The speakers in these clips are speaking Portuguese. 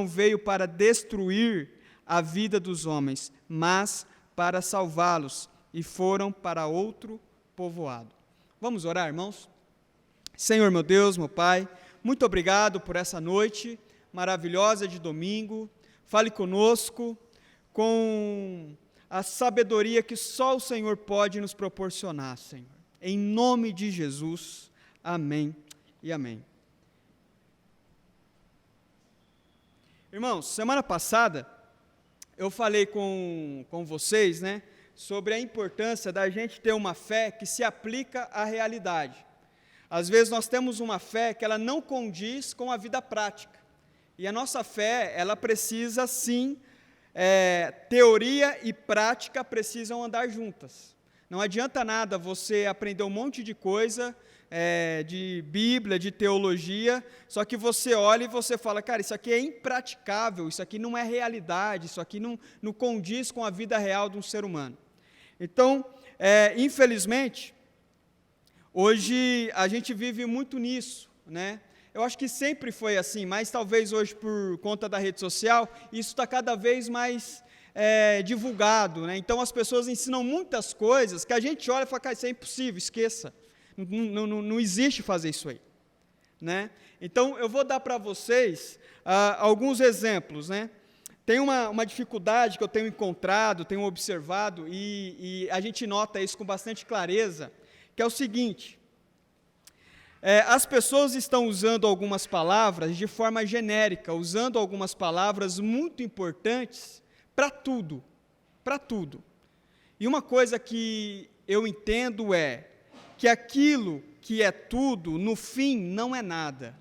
não veio para destruir a vida dos homens, mas para salvá-los, e foram para outro povoado. Vamos orar, irmãos? Senhor, meu Deus, meu Pai, muito obrigado por essa noite maravilhosa de domingo. Fale conosco com a sabedoria que só o Senhor pode nos proporcionar, Senhor. Em nome de Jesus, amém e amém. Irmãos, semana passada eu falei com vocês, sobre a importância da gente ter uma fé que se aplica à realidade. Às vezes nós temos uma fé que ela não condiz com a vida prática. E a nossa fé, ela precisa sim, teoria e prática precisam andar juntas. Não adianta nada você aprender um monte de coisa, de Bíblia, de teologia, só que você olha e você fala, cara, isso aqui é impraticável, isso aqui não é realidade, isso aqui não condiz com a vida real de um ser humano. Então, infelizmente, hoje a gente vive muito nisso, Eu acho que sempre foi assim, mas talvez hoje por conta da rede social, isso está cada vez mais divulgado, Então as pessoas ensinam muitas coisas que a gente olha e fala, cara, isso é impossível, esqueça, não existe fazer isso aí, Então eu vou dar para vocês alguns exemplos, Tem uma dificuldade que eu tenho encontrado, tenho observado, e a gente nota isso com bastante clareza, que é o seguinte: as pessoas estão usando algumas palavras de forma genérica, usando algumas palavras muito importantes para tudo, E uma coisa que eu entendo é que aquilo que é tudo, no fim, não é nada.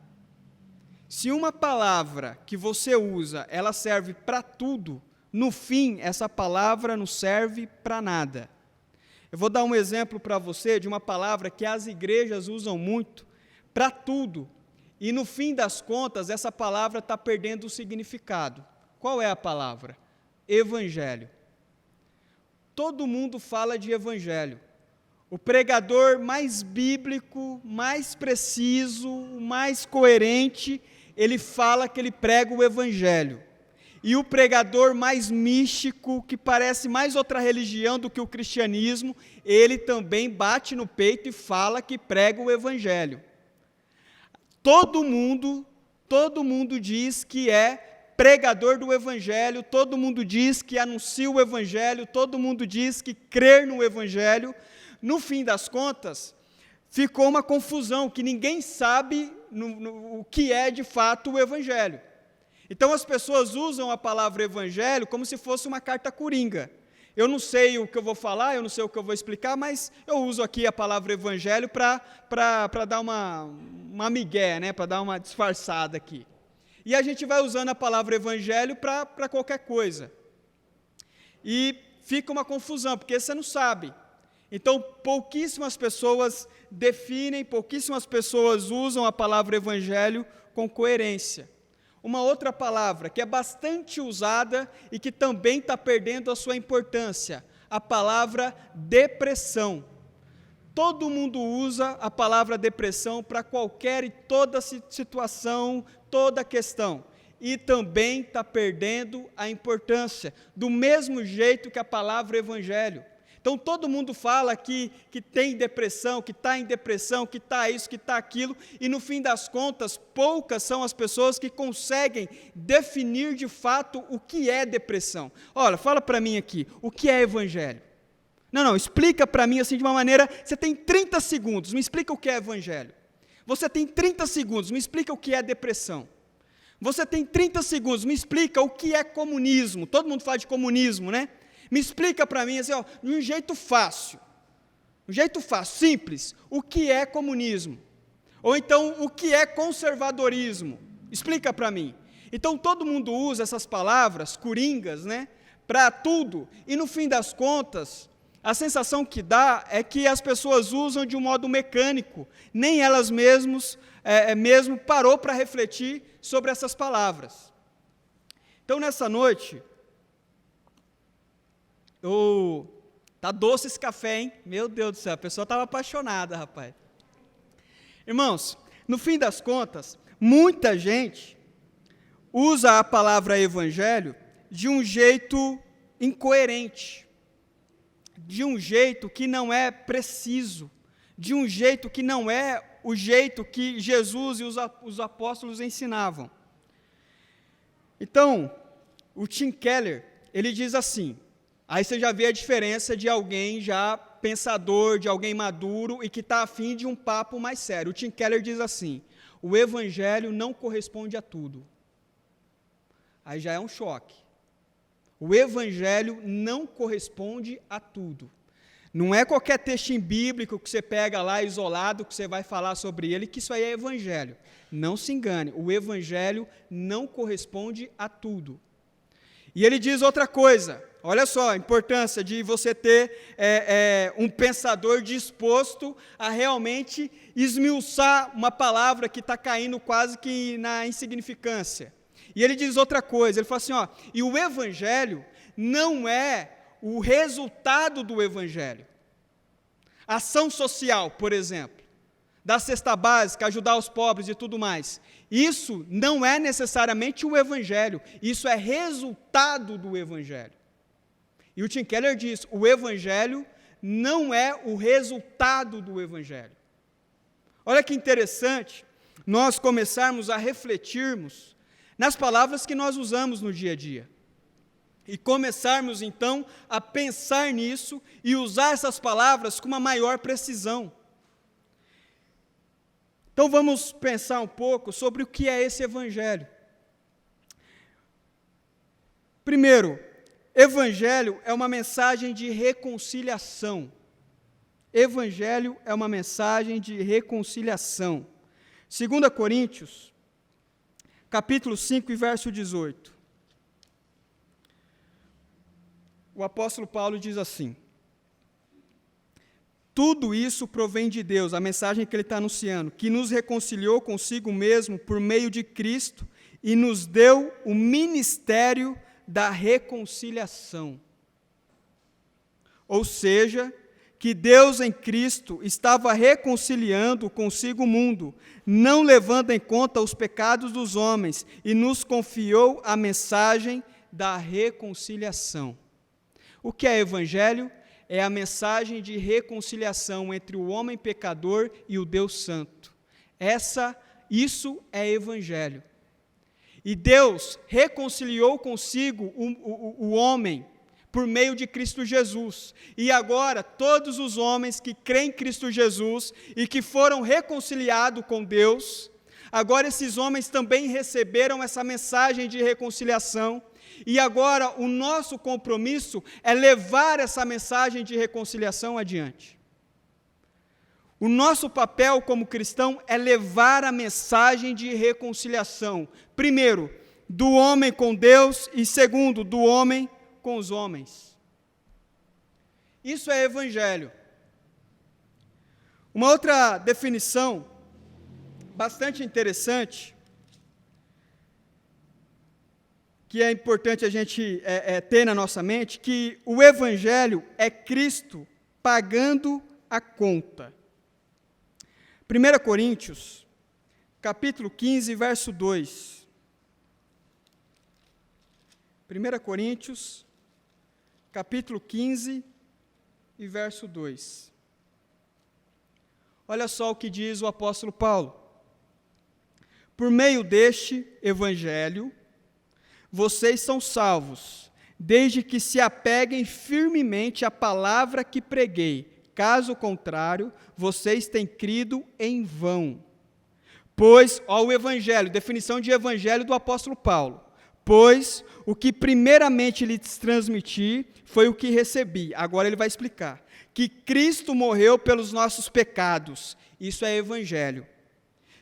Se uma palavra que você usa, ela serve para tudo, no fim, essa palavra não serve para nada. Eu vou dar um exemplo para você de uma palavra que as igrejas usam muito para tudo, e no fim das contas, essa palavra está perdendo o significado. Qual é a palavra? Evangelho. Todo mundo fala de evangelho. O pregador mais bíblico, mais preciso, mais coerente, ele fala que ele prega o evangelho. E o pregador mais místico, que parece mais outra religião do que o cristianismo, ele também bate no peito e fala que prega o evangelho. Todo mundo diz que é pregador do evangelho, todo mundo diz que anuncia o evangelho, todo mundo diz que crer no evangelho. No fim das contas, ficou uma confusão, que ninguém sabe o que é de fato o evangelho. Então as pessoas usam a palavra evangelho como se fosse uma carta coringa. Eu não sei o que eu vou falar, eu não sei o que eu vou explicar, mas eu uso aqui a palavra evangelho para dar uma migué, para dar uma disfarçada aqui. E a gente vai usando a palavra evangelho para qualquer coisa. E fica uma confusão, porque você não sabe. Então, pouquíssimas pessoas definem, pouquíssimas pessoas usam a palavra evangelho com coerência. Uma outra palavra que é bastante usada e que também está perdendo a sua importância, a palavra depressão. Todo mundo usa a palavra depressão para qualquer e toda situação, toda questão. E também está perdendo a importância, do mesmo jeito que a palavra evangelho. Então, todo mundo fala que tem depressão, que está em depressão, que está isso, que está aquilo, e no fim das contas, poucas são as pessoas que conseguem definir de fato o que é depressão. Olha, fala para mim aqui, o que é evangelho? Não, explica para mim assim de uma maneira, você tem 30 segundos, me explica o que é evangelho. Você tem 30 segundos, me explica o que é depressão. Você tem 30 segundos, me explica o que é comunismo. Todo mundo fala de comunismo, Me explica para mim, assim, de um jeito fácil, simples, o que é comunismo? Ou então, o que é conservadorismo? Explica para mim. Então, todo mundo usa essas palavras coringas, para tudo, e no fim das contas, a sensação que dá é que as pessoas usam de um modo mecânico, nem elas mesmo parou para refletir sobre essas palavras. Então, nessa noite, tá doce esse café, hein? Meu Deus do céu, a pessoa estava apaixonada, rapaz. Irmãos, no fim das contas, muita gente usa a palavra evangelho de um jeito incoerente, de um jeito que não é preciso, de um jeito que não é o jeito que Jesus e os apóstolos ensinavam. Então, o Tim Keller, ele diz assim, aí você já vê a diferença de alguém já pensador, de alguém maduro e que está afim de um papo mais sério. O Tim Keller diz assim, o evangelho não corresponde a tudo. Aí já é um choque. O evangelho não corresponde a tudo. Não é qualquer texto bíblico que você pega lá isolado, que você vai falar sobre ele, que isso aí é evangelho. Não se engane, o evangelho não corresponde a tudo. E ele diz outra coisa, olha só a importância de você ter um pensador disposto a realmente esmiuçar uma palavra que está caindo quase que na insignificância. E ele diz outra coisa, ele fala assim, ó, e o evangelho não é o resultado do evangelho. Ação social, por exemplo, da cesta básica, ajudar os pobres e tudo mais. Isso não é necessariamente o evangelho, isso é resultado do evangelho. E o Tim Keller diz, o evangelho não é o resultado do evangelho. Olha que interessante nós começarmos a refletirmos nas palavras que nós usamos no dia a dia. E começarmos, então, a pensar nisso e usar essas palavras com uma maior precisão. Então, vamos pensar um pouco sobre o que é esse evangelho. Primeiro, evangelho é uma mensagem de reconciliação. Evangelho é uma mensagem de reconciliação. 2 Coríntios, capítulo 5 e verso 18. O apóstolo Paulo diz assim, tudo isso provém de Deus, a mensagem que ele está anunciando, que nos reconciliou consigo mesmo por meio de Cristo e nos deu o ministério da reconciliação. Ou seja, que Deus em Cristo estava reconciliando consigo o mundo, não levando em conta os pecados dos homens, e nos confiou a mensagem da reconciliação. O que é evangelho? É a mensagem de reconciliação entre o homem pecador e o Deus Santo. Isso é evangelho. E Deus reconciliou consigo o homem por meio de Cristo Jesus. E agora, todos os homens que creem em Cristo Jesus e que foram reconciliados com Deus, agora esses homens também receberam essa mensagem de reconciliação. E agora o nosso compromisso é levar essa mensagem de reconciliação adiante. O nosso papel como cristão é levar a mensagem de reconciliação, primeiro, do homem com Deus e segundo, do homem com os homens. Isso é evangelho. Uma outra definição bastante interessante, que é importante a gente ter na nossa mente, que o evangelho é Cristo pagando a conta. 1 Coríntios, capítulo 15, verso 2. 1 Coríntios, capítulo 15 e verso 2. Olha só o que diz o apóstolo Paulo. Por meio deste evangelho, vocês são salvos, desde que se apeguem firmemente à palavra que preguei. Caso contrário, vocês têm crido em vão. Pois, o evangelho, definição de evangelho do apóstolo Paulo. Pois, o que primeiramente lhes transmiti foi o que recebi. Agora ele vai explicar. Que Cristo morreu pelos nossos pecados. Isso é evangelho.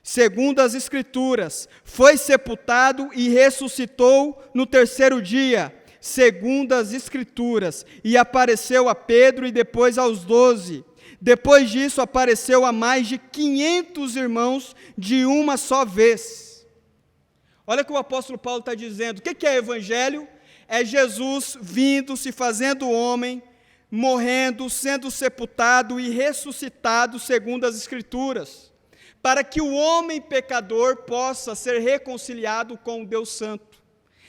Segundo as Escrituras, foi sepultado e ressuscitou no terceiro dia, segundo as Escrituras, e apareceu a Pedro e depois aos 12. Depois disso, apareceu a mais de 500 irmãos de uma só vez. Olha o que o apóstolo Paulo está dizendo. O que é evangelho? É Jesus vindo, se fazendo homem, morrendo, sendo sepultado e ressuscitado segundo as Escrituras. para que o homem pecador possa ser reconciliado com o Deus Santo.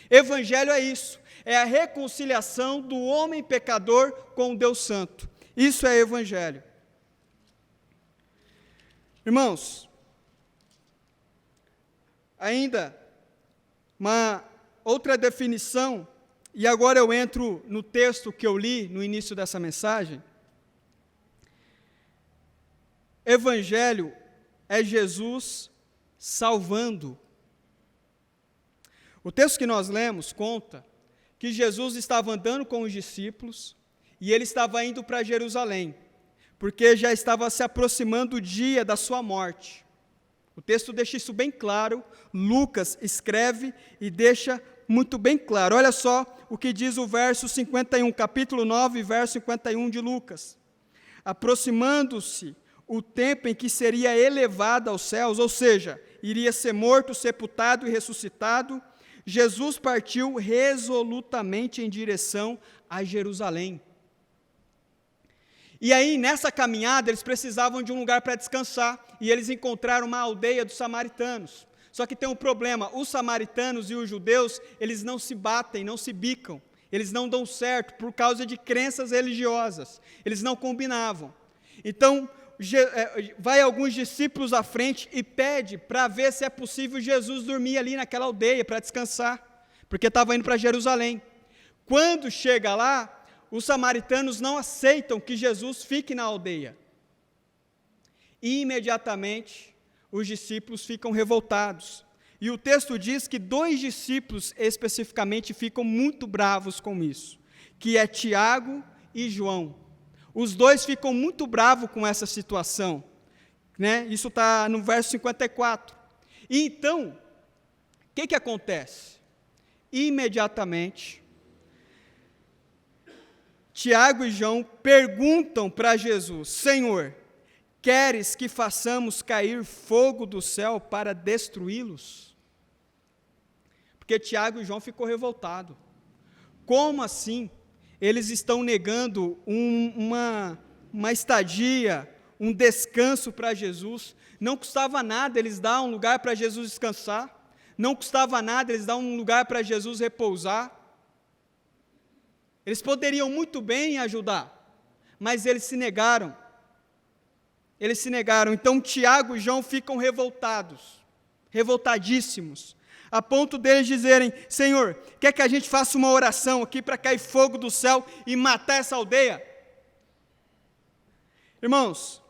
Evangelho é isso, é a reconciliação do homem pecador com o Deus Santo. Isso é Evangelho. Irmãos, ainda uma outra definição, e agora eu entro no texto que eu li no início dessa mensagem. Evangelho é Jesus salvando. O texto que nós lemos conta que Jesus estava andando com os discípulos e ele estava indo para Jerusalém, porque já estava se aproximando o dia da sua morte. O texto deixa isso bem claro, Lucas escreve e deixa muito bem claro. Olha só o que diz o verso 51, capítulo 9, verso 51 de Lucas. Aproximando-se o tempo em que seria elevado aos céus, ou seja, iria ser morto, sepultado e ressuscitado, Jesus partiu resolutamente em direção a Jerusalém. E aí, nessa caminhada, eles precisavam de um lugar para descansar, e eles encontraram uma aldeia dos samaritanos. Só que tem um problema, os samaritanos e os judeus, eles não se batem, não se bicam, eles não dão certo por causa de crenças religiosas, eles não combinavam. Então, vai alguns discípulos à frente e pede para ver se é possível Jesus dormir ali naquela aldeia para descansar, porque estava indo para Jerusalém. Quando chega lá, os samaritanos não aceitam que Jesus fique na aldeia. E imediatamente os discípulos ficam revoltados. E o texto diz que 2 discípulos especificamente ficam muito bravos com isso, que é Tiago e João. Os 2 ficam muito bravos com essa situação, né? Isso está no verso 54. E então, o que acontece? Imediatamente, Tiago e João perguntam para Jesus: Senhor, queres que façamos cair fogo do céu para destruí-los? Porque Tiago e João ficou revoltado. Como assim? Eles estão negando uma estadia, um descanso para Jesus. Não custava nada eles dar um lugar para Jesus descansar. Não custava nada eles dar um lugar para Jesus repousar. Eles poderiam muito bem ajudar, mas eles se negaram. Eles se negaram. Então Tiago e João ficam revoltados, revoltadíssimos, a ponto deles dizerem: Senhor, quer que a gente faça uma oração aqui para cair fogo do céu e matar essa aldeia? Irmãos,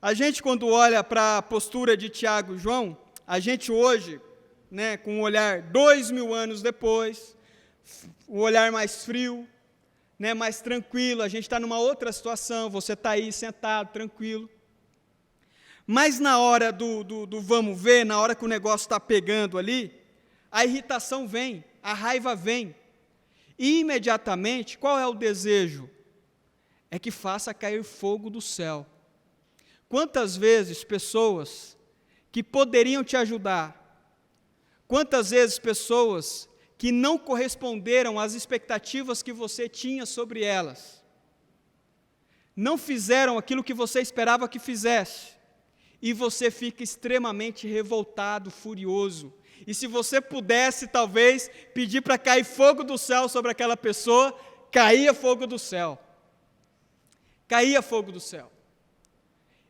a gente quando olha para a postura de Tiago e João, a gente hoje, né, com um olhar 2000 anos depois, o olhar mais frio, né, mais tranquilo, a gente está numa outra situação, você está aí sentado, tranquilo. Mas na hora do vamos ver, na hora que o negócio está pegando ali, a irritação vem, a raiva vem. E imediatamente, qual é o desejo? É que faça cair fogo do céu. Quantas vezes pessoas que poderiam te ajudar, quantas vezes pessoas que não corresponderam às expectativas que você tinha sobre elas, não fizeram aquilo que você esperava que fizesse, e você fica extremamente revoltado, furioso. E se você pudesse, talvez, pedir para cair fogo do céu sobre aquela pessoa, caía fogo do céu. Caía fogo do céu.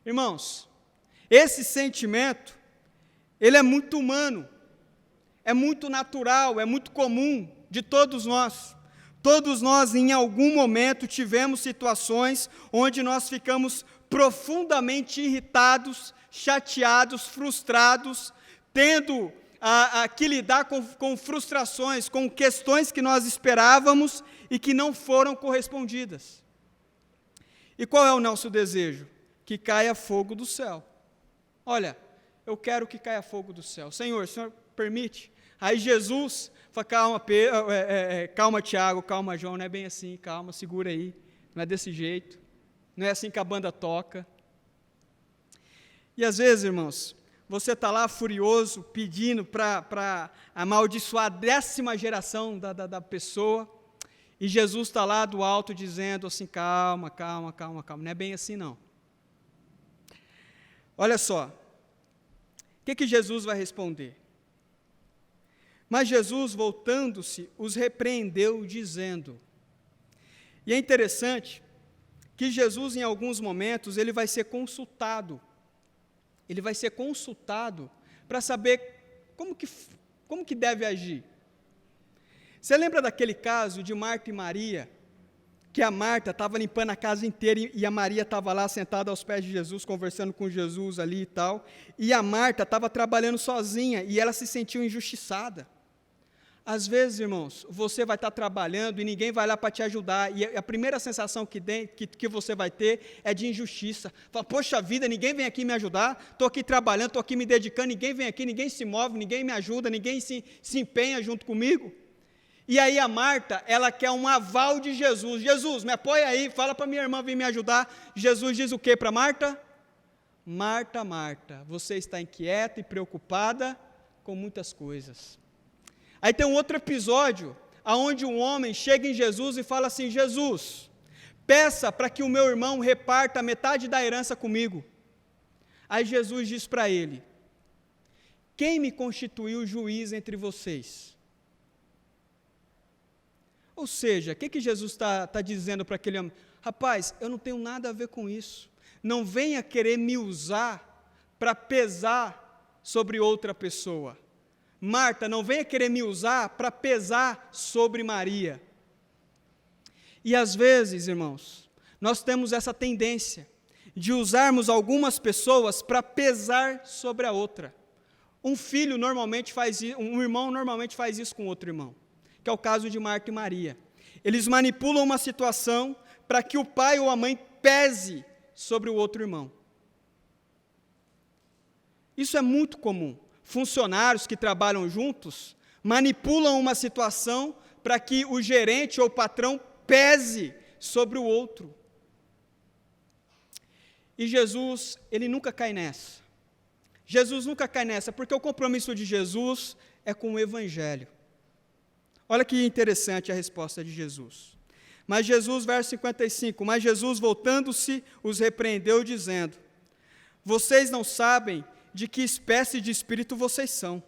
Irmãos, esse sentimento, ele é muito humano, é muito natural, é muito comum de todos nós. Todos nós, em algum momento, tivemos situações onde nós ficamos profundamente irritados, chateados, frustrados, tendo que lidar com frustrações, com questões que nós esperávamos e que não foram correspondidas. E qual é o nosso desejo? Que caia fogo do céu. Olha, eu quero que caia fogo do céu. Senhor, o Senhor permite? Aí Jesus fala: calma Tiago, calma João, não é bem assim, calma, segura aí, não é desse jeito, não é assim que a banda toca. E às vezes, irmãos, você está lá furioso, pedindo para amaldiçoar a 10ª geração da pessoa, e Jesus está lá do alto dizendo assim: calma, calma, calma, calma, não é bem assim não. Olha só, que Jesus vai responder? Mas Jesus, voltando-se, os repreendeu, dizendo. E é interessante que Jesus, em alguns momentos, ele vai ser consultado. Ele vai ser consultado para saber como que deve agir. Você lembra daquele caso de Marta e Maria, que a Marta estava limpando a casa inteira e a Maria estava lá sentada aos pés de Jesus, conversando com Jesus ali e tal, e a Marta estava trabalhando sozinha e ela se sentiu injustiçada. Às vezes, irmãos, você vai estar trabalhando e ninguém vai lá para te ajudar, e a primeira sensação que você vai ter é de injustiça. Fala, poxa vida, ninguém vem aqui me ajudar, estou aqui trabalhando, estou aqui me dedicando, ninguém vem aqui, ninguém se move, ninguém me ajuda, ninguém se empenha junto comigo. E aí a Marta, ela quer um aval de Jesus. Jesus, me apoia aí, fala para minha irmã vir me ajudar. Jesus diz o que para Marta? Marta, Marta, você está inquieta e preocupada com muitas coisas. Aí tem um outro episódio, onde um homem chega em Jesus e fala assim, Jesus, peça para que o meu irmão reparta metade da herança comigo. Aí Jesus diz para ele, quem me constituiu juiz entre vocês? Ou seja, o que Jesus está dizendo para aquele homem? Rapaz, eu não tenho nada a ver com isso. Não venha querer me usar para pesar sobre outra pessoa. Marta, não venha querer me usar para pesar sobre Maria. E às vezes, irmãos, nós temos essa tendência de usarmos algumas pessoas para pesar sobre a outra. Um filho normalmente faz isso, um irmão normalmente faz isso com outro irmão, que é o caso de Marta e Maria. Eles manipulam uma situação para que o pai ou a mãe pese sobre o outro irmão. Isso é muito comum. Funcionários que trabalham juntos manipulam uma situação para que o gerente ou o patrão pese sobre o outro. E Jesus, ele nunca cai nessa. Jesus nunca cai nessa, porque o compromisso de Jesus é com o Evangelho. Olha que interessante a resposta de Jesus. Mas Jesus, verso 55, mas Jesus, voltando-se, os repreendeu, dizendo, vocês não sabem de que espécie de espírito vocês são.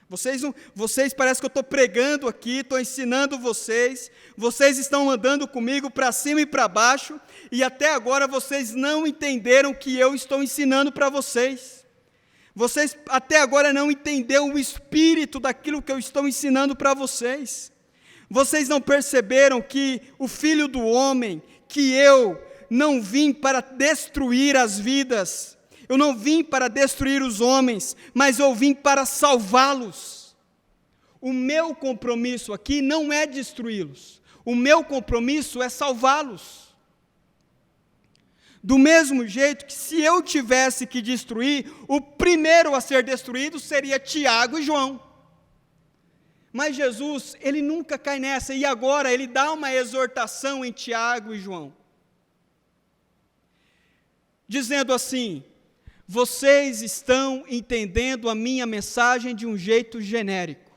Vocês parece que eu estou pregando aqui, estou ensinando vocês estão andando comigo para cima e para baixo, e até agora vocês não entenderam que eu estou ensinando para vocês. Vocês até agora não entenderam o espírito daquilo que eu estou ensinando para vocês. Vocês não perceberam que o Filho do Homem, que eu não vim para destruir as vidas, eu não vim para destruir os homens, mas eu vim para salvá-los. O meu compromisso aqui não é destruí-los, o meu compromisso é salvá-los. Do mesmo jeito que se eu tivesse que destruir, o primeiro a ser destruído seria Tiago e João. Mas Jesus, ele nunca cai nessa, e agora ele dá uma exortação em Tiago e João, dizendo assim, vocês estão entendendo a minha mensagem de um jeito genérico.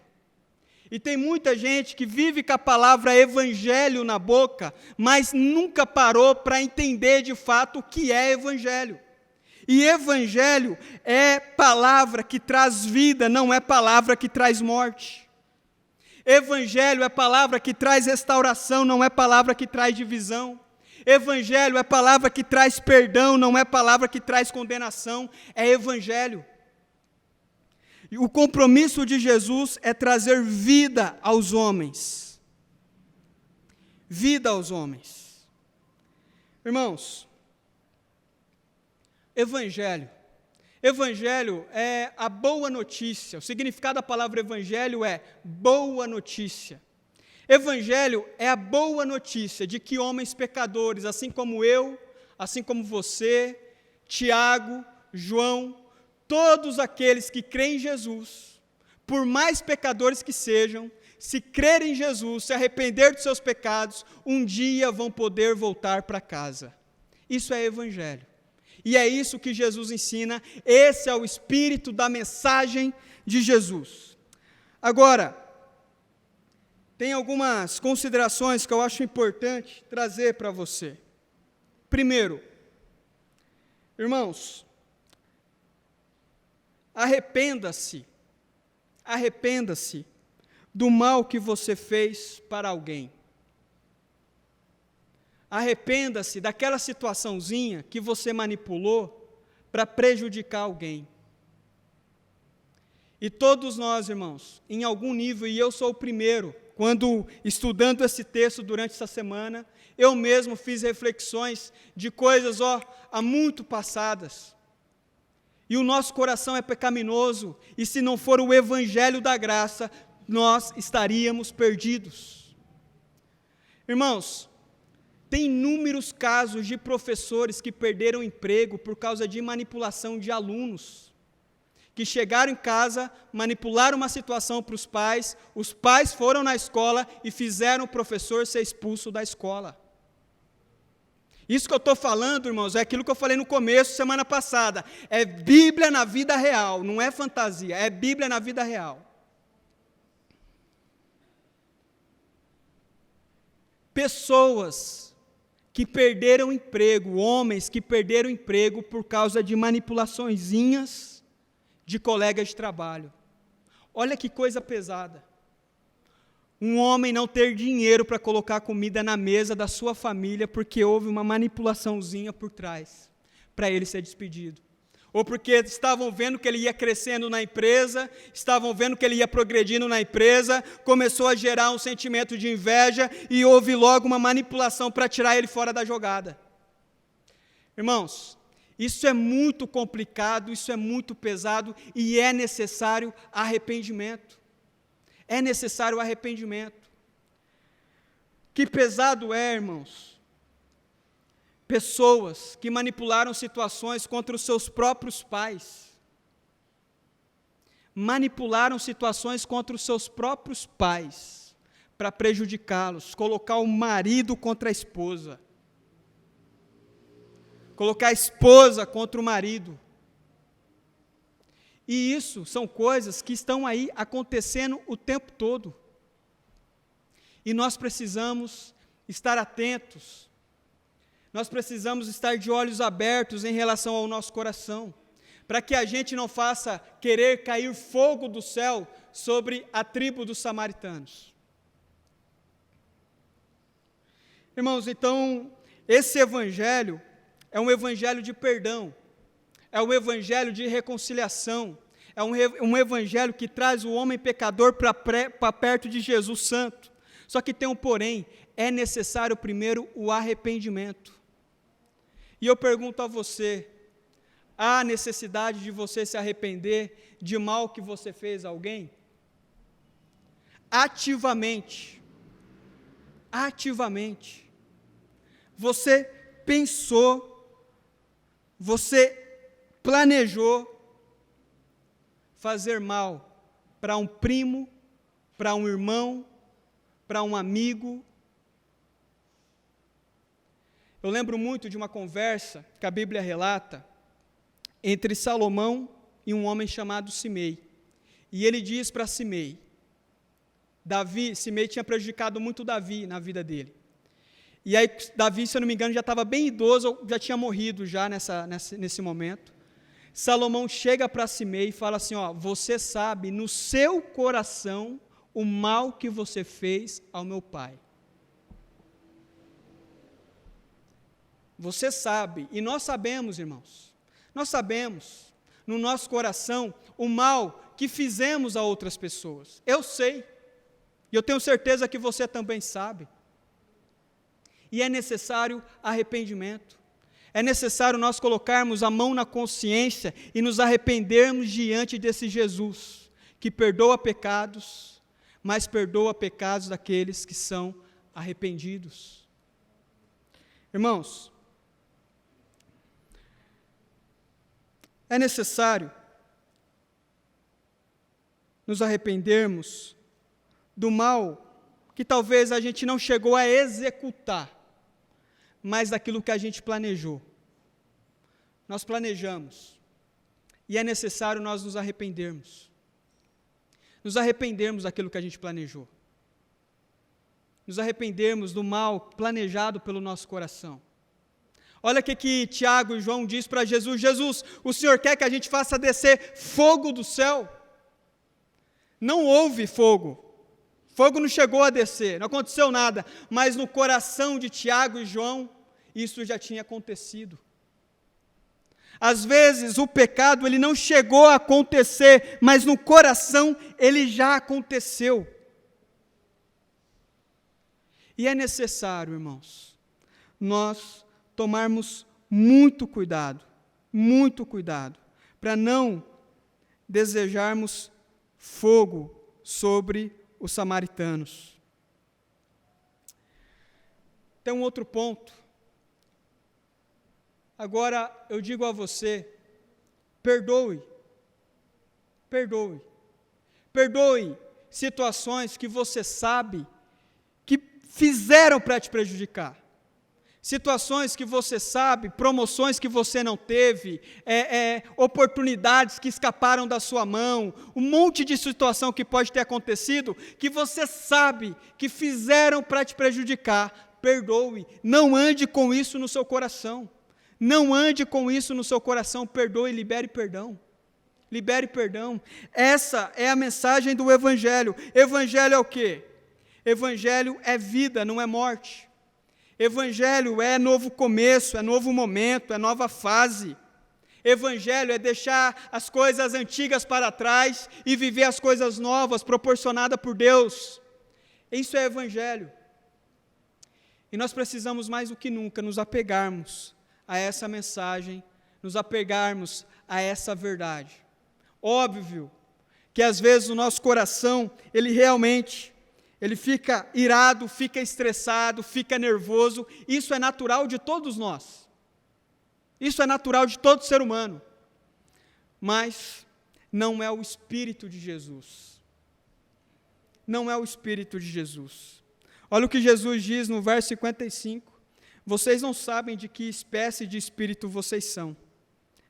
E tem muita gente que vive com a palavra evangelho na boca, mas nunca parou para entender de fato o que é evangelho. E evangelho é palavra que traz vida, não é palavra que traz morte. Evangelho é palavra que traz restauração, não é palavra que traz divisão. Evangelho é palavra que traz perdão, não é palavra que traz condenação, é evangelho. E o compromisso de Jesus é trazer vida aos homens. Vida aos homens. Irmãos, evangelho é a boa notícia. O significado da palavra evangelho é boa notícia. Evangelho é a boa notícia de que homens pecadores, assim como eu, assim como você, Tiago, João, todos aqueles que creem em Jesus, por mais pecadores que sejam, se crerem em Jesus, se arrepender dos seus pecados, um dia vão poder voltar para casa. Isso é evangelho. E é isso que Jesus ensina, esse é o espírito da mensagem de Jesus. Agora, tem algumas considerações que eu acho importante trazer para você. Primeiro, irmãos, Arrependa-se. Arrependa-se do mal que você fez para alguém. Arrependa-se daquela situaçãozinha que você manipulou para prejudicar alguém. E todos nós, irmãos, em algum nível, e eu sou o primeiro, quando estudando esse texto durante essa semana, eu mesmo fiz reflexões de coisas, há muito passadas. E o nosso coração é pecaminoso, e se não for o evangelho da graça, nós estaríamos perdidos. Irmãos, tem inúmeros casos de professores que perderam emprego por causa de manipulação de alunos, que chegaram em casa, manipularam uma situação para os pais foram na escola e fizeram o professor ser expulso da escola. Isso que eu estou falando, irmãos, é aquilo que eu falei no começo, semana passada, é Bíblia na vida real, não é fantasia, é Bíblia na vida real. Pessoas que perderam emprego, homens que perderam emprego por causa de manipulaçõezinhas de colegas de trabalho. Olha que coisa pesada. Um homem não ter dinheiro para colocar comida na mesa da sua família porque houve uma manipulaçãozinha por trás, para ele ser despedido. Ou porque estavam vendo que ele ia crescendo na empresa, estavam vendo que ele ia progredindo na empresa, começou a gerar um sentimento de inveja e houve logo uma manipulação para tirar ele fora da jogada. Irmãos, isso é muito complicado, isso é muito pesado e é necessário arrependimento. É necessário arrependimento. Que pesado é, irmãos, pessoas que manipularam situações contra os seus próprios pais. Manipularam situações contra os seus próprios pais, para prejudicá-los, colocar o marido contra a esposa, colocar a esposa contra o marido. E isso são coisas que estão aí acontecendo o tempo todo. E nós precisamos estar atentos, nós precisamos estar de olhos abertos em relação ao nosso coração, para que a gente não faça querer cair fogo do céu sobre a tribo dos samaritanos. Irmãos, então, esse evangelho é um evangelho de perdão, é um evangelho de reconciliação, é um evangelho que traz o homem pecador para perto de Jesus Santo. Só que tem um porém, é necessário primeiro o arrependimento. E eu pergunto a você, há necessidade de você se arrepender de mal que você fez a alguém? Ativamente. Você pensou, você planejou fazer mal para um primo, para um irmão, para um amigo. Eu lembro muito de uma conversa que a Bíblia relata entre Salomão e um homem chamado Simei. E ele diz para Simei, Simei tinha prejudicado muito Davi na vida dele. E aí Davi, se eu não me engano, já estava bem idoso, já tinha morrido já nesse momento. Salomão chega para Simei e fala assim, você sabe no seu coração o mal que você fez ao meu pai. Você sabe, e nós sabemos, irmãos, nós sabemos no nosso coração o mal que fizemos a outras pessoas. Eu sei, e eu tenho certeza que você também sabe. E é necessário arrependimento. É necessário nós colocarmos a mão na consciência e nos arrependermos diante desse Jesus, que perdoa pecados, mas perdoa pecados daqueles que são arrependidos. Irmãos, é necessário nos arrependermos do mal que talvez a gente não chegou a executar, mas daquilo que a gente planejou. Nós planejamos, e é necessário nós nos arrependermos. Nos arrependermos daquilo que a gente planejou. Nos arrependermos do mal planejado pelo nosso coração. Olha o que Tiago e João diz para Jesus: Jesus, o Senhor quer que a gente faça descer fogo do céu? Não houve fogo. Fogo não chegou a descer, não aconteceu nada, mas no coração de Tiago e João, isso já tinha acontecido. Às vezes o pecado ele não chegou a acontecer, mas no coração ele já aconteceu. E é necessário, irmãos, nós tomarmos muito cuidado, para não desejarmos fogo sobre os samaritanos. Tem um outro ponto. Agora eu digo a você, perdoe situações que você sabe que fizeram para te prejudicar. Situações que você sabe, promoções que você não teve, oportunidades que escaparam da sua mão, um monte de situação que pode ter acontecido, que você sabe que fizeram para te prejudicar. Perdoe, não ande com isso no seu coração. Não ande com isso no seu coração, perdoe, libere perdão. Libere perdão. Essa é a mensagem do Evangelho. Evangelho é o quê? Evangelho é vida, não é morte. Evangelho é novo começo, é novo momento, é nova fase. Evangelho é deixar as coisas antigas para trás e viver as coisas novas proporcionadas por Deus. Isso é Evangelho. E nós precisamos mais do que nunca nos apegarmos a essa mensagem, nos apegarmos a essa verdade. Óbvio que às vezes o nosso coração, ele fica irado, fica estressado, fica nervoso. Isso é natural de todos nós. Isso é natural de todo ser humano. Mas não é o Espírito de Jesus. Não é o Espírito de Jesus. Olha o que Jesus diz no verso 55. Vocês não sabem de que espécie de espírito vocês são.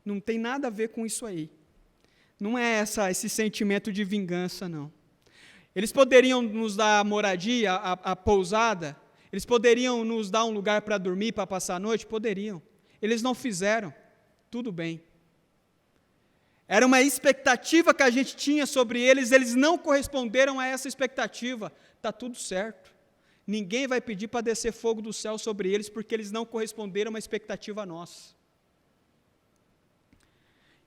Não tem nada a ver com isso aí. Não é esse sentimento de vingança, não. Eles poderiam nos dar moradia, a pousada, eles poderiam nos dar um lugar para dormir, para passar a noite? Poderiam. Eles não fizeram. Tudo bem. Era uma expectativa que a gente tinha sobre eles não corresponderam a essa expectativa. Está tudo certo. Ninguém vai pedir para descer fogo do céu sobre eles, porque eles não corresponderam a uma expectativa nossa.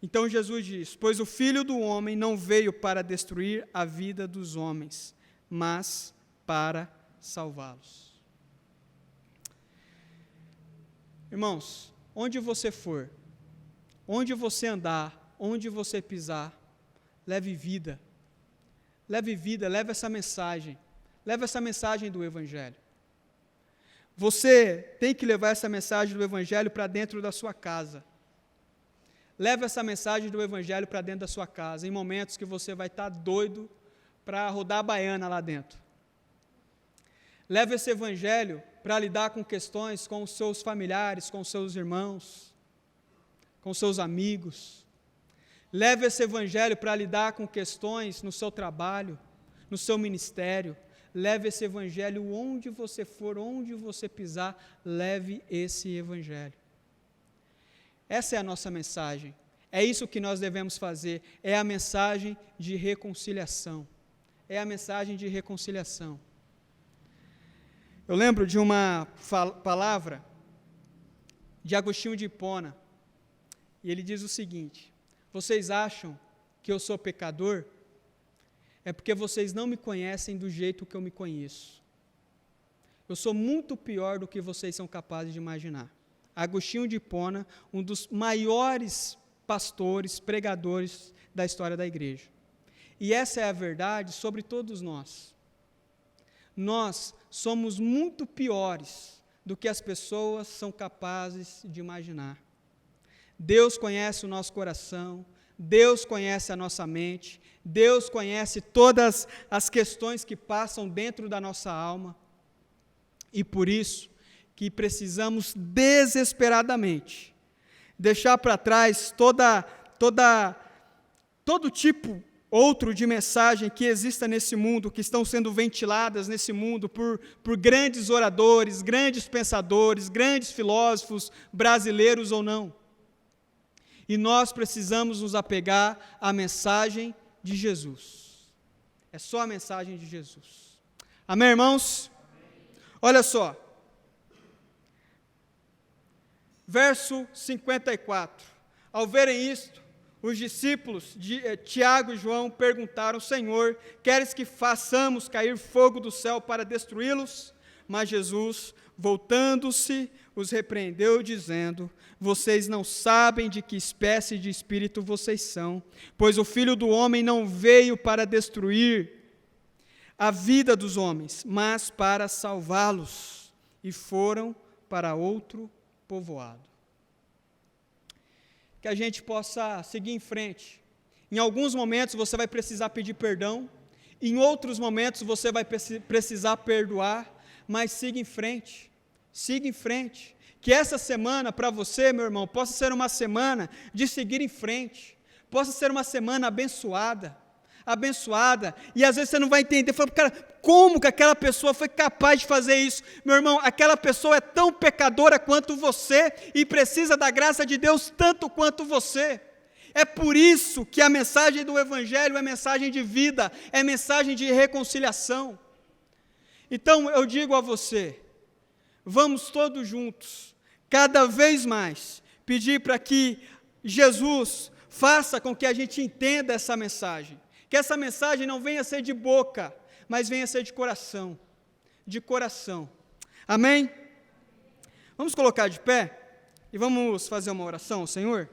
Então Jesus diz: pois o Filho do Homem não veio para destruir a vida dos homens, mas para salvá-los. Irmãos, onde você for, onde você andar, onde você pisar, leve vida, leve essa mensagem. Leve essa mensagem do Evangelho. Você tem que levar essa mensagem do Evangelho para dentro da sua casa. Leve essa mensagem do Evangelho para dentro da sua casa, em momentos que você vai estar doido para rodar a baiana lá dentro. Leve esse Evangelho para lidar com questões com os seus familiares, com os seus irmãos, com os seus amigos. Leve esse Evangelho para lidar com questões no seu trabalho, no seu ministério. Leve esse Evangelho onde você for, onde você pisar, leve esse Evangelho. Essa é a nossa mensagem. É isso que nós devemos fazer. É a mensagem de reconciliação. É a mensagem de reconciliação. Eu lembro de uma palavra de Agostinho de Hipona, e ele diz o seguinte: vocês acham que eu sou pecador? É porque vocês não me conhecem do jeito que eu me conheço. Eu sou muito pior do que vocês são capazes de imaginar. Agostinho de Hipona, um dos maiores pastores, pregadores da história da igreja. E essa é a verdade sobre todos nós. Nós somos muito piores do que as pessoas são capazes de imaginar. Deus conhece o nosso coração, Deus conhece a nossa mente, Deus conhece todas as questões que passam dentro da nossa alma, e por isso que precisamos desesperadamente deixar para trás todo tipo outro de mensagem que exista nesse mundo, que estão sendo ventiladas nesse mundo por grandes oradores, grandes pensadores, grandes filósofos, brasileiros ou não. E nós precisamos nos apegar à mensagem de Jesus. É só a mensagem de Jesus. Amém, irmãos? Olha só. Verso 54. Ao verem isto, os discípulos de Tiago e João perguntaram: Senhor, queres que façamos cair fogo do céu para destruí-los? Mas Jesus, voltando-se, os repreendeu, dizendo: vocês não sabem de que espécie de espírito vocês são, pois o Filho do Homem não veio para destruir a vida dos homens, mas para salvá-los. E foram para outro povoado. Que a gente possa seguir em frente. Em alguns momentos você vai precisar pedir perdão, em outros momentos você vai precisar perdoar, mas siga em frente, siga em frente. Que essa semana para você, meu irmão, possa ser uma semana de seguir em frente, possa ser uma semana abençoada, e às vezes você não vai entender, fala, cara, como que aquela pessoa foi capaz de fazer isso? Meu irmão, aquela pessoa é tão pecadora quanto você e precisa da graça de Deus tanto quanto você. É por isso que a mensagem do Evangelho é mensagem de vida, é mensagem de reconciliação. Então eu digo a você, vamos todos juntos, cada vez mais, pedir para que Jesus faça com que a gente entenda essa mensagem. Que essa mensagem não venha ser de boca, mas venha ser de coração. De coração. Amém? Vamos colocar de pé e vamos fazer uma oração ao Senhor?